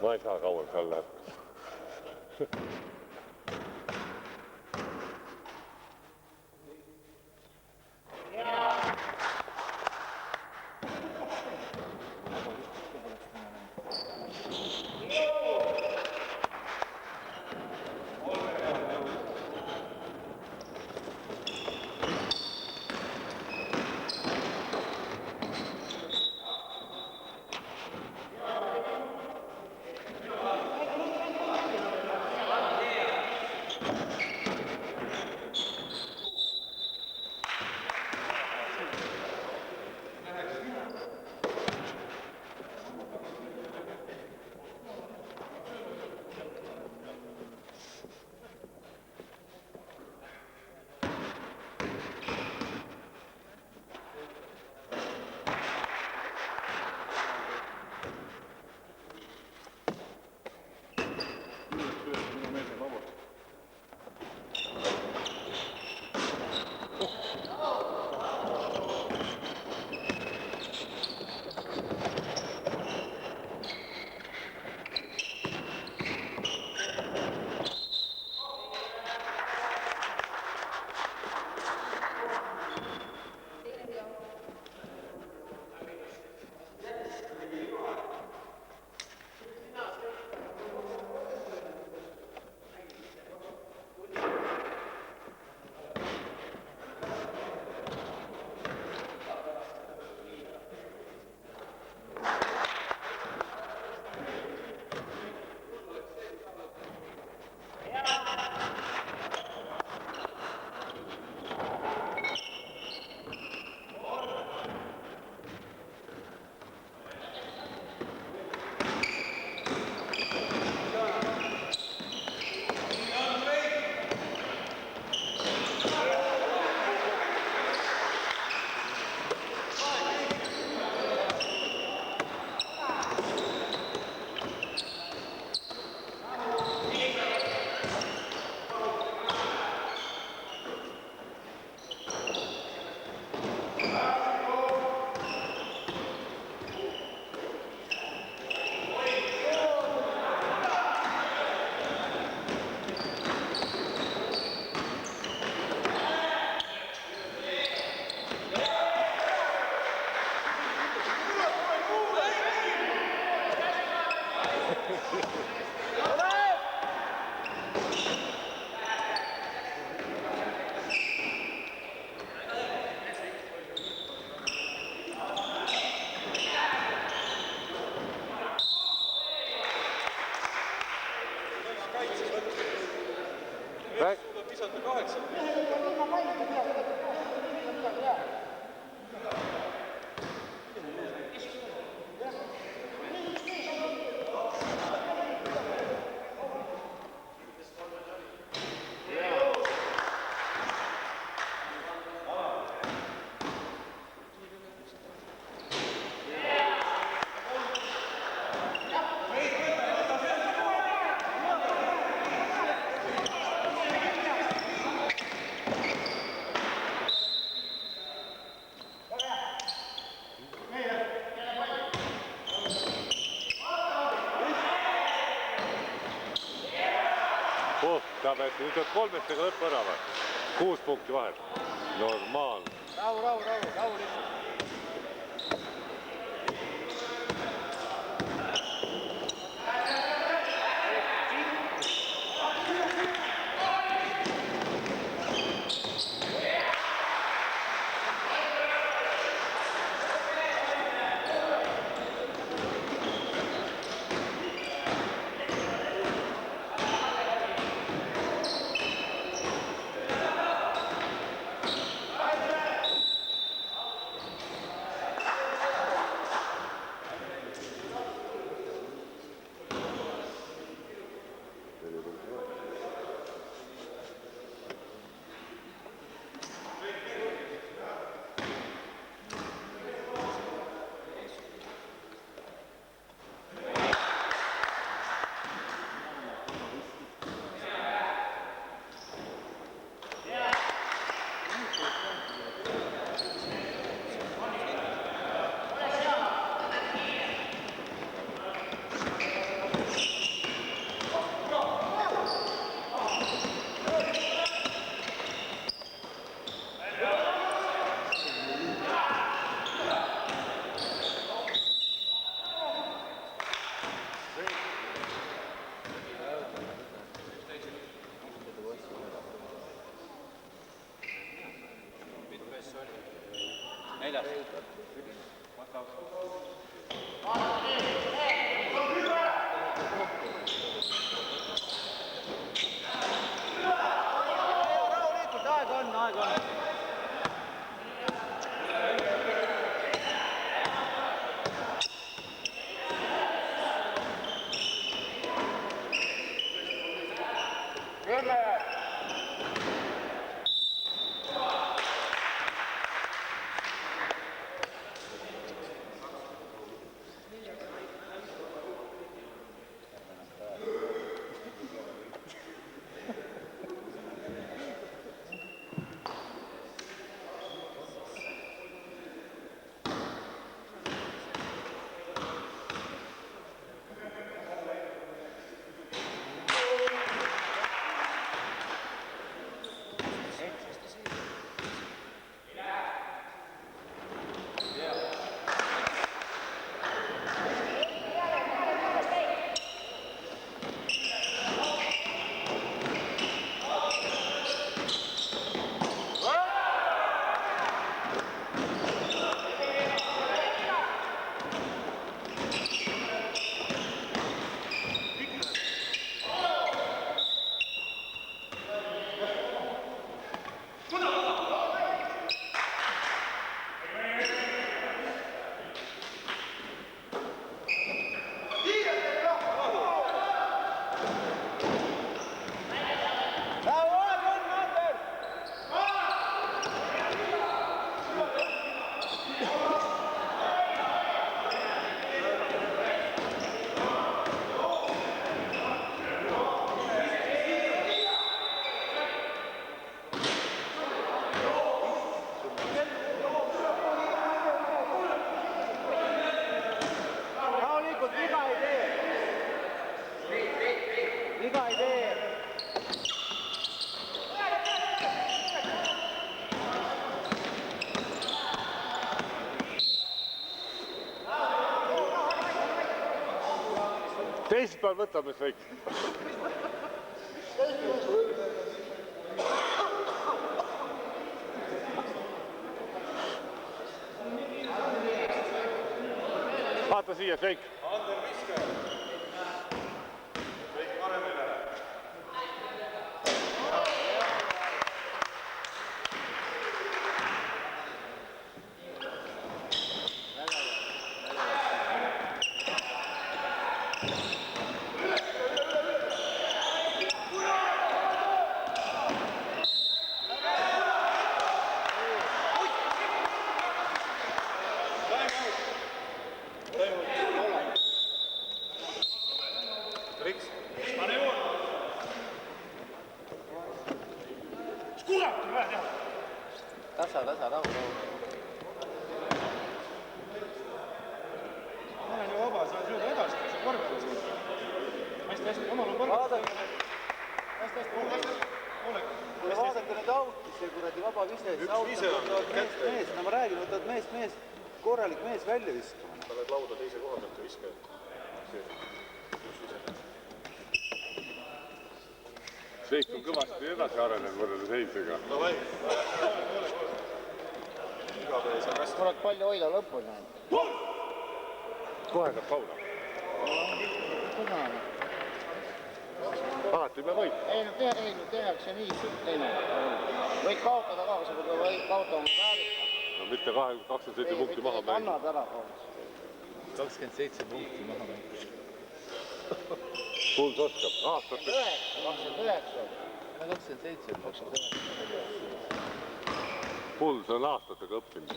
ma ei saa kauem seal läheb. Nüüd on kolmestega lõpp ära või? 6 punkti vahet. Normaalne. Rahu lihtsalt. Teisipäeval võtame siis väike. Vaata siia, Feik. Ander viske. Feik parem ei lähe. Riks. Pane juurde. Kurat, on vähe teha. Tasa, rahu. Ma olen ju vaba, saan sööda edasi, see korvpalli siin. Hästi, omal on korvpalli. Hästi, Vaadake nüüd autisse, kuradi vaba vise. Üks vise on kätte. No ma räägin, võtad mees, korralik mees välja viskama. Sa oled lauda teise koha pealt ja viska. Feik on kõvasti edasi arenenud võrreldes eilsega. No vai. Igapäev saa kast. Kurat palju hoida lõpuni. Kohe saab paula. Alati me võit. Ei, tehakse nii teine. Võid kaotada ka, sa võid kaotada oma väärika. No mitte 27 punkti maha mängida. Annad ära. 27 punkti maha mängida. Puls oskab. Aastate. 29. 27. Puls on aastatega õppinud.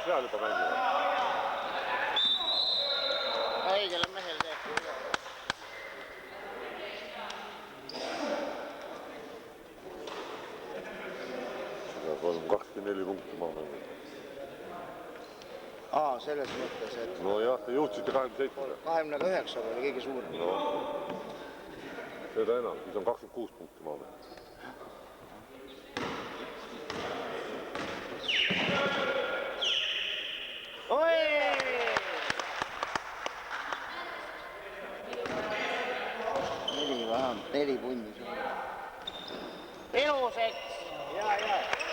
Seal juba mängivad. Õigele mehel tehti. Ja 24 punkti maha mängida. Selles mõttes, et No jah, te jõudsite 27. 29 oli kõige suurem. No, seda enam, siis on 26 punkti maha mängida. Neli punni. Iluseks! Ja.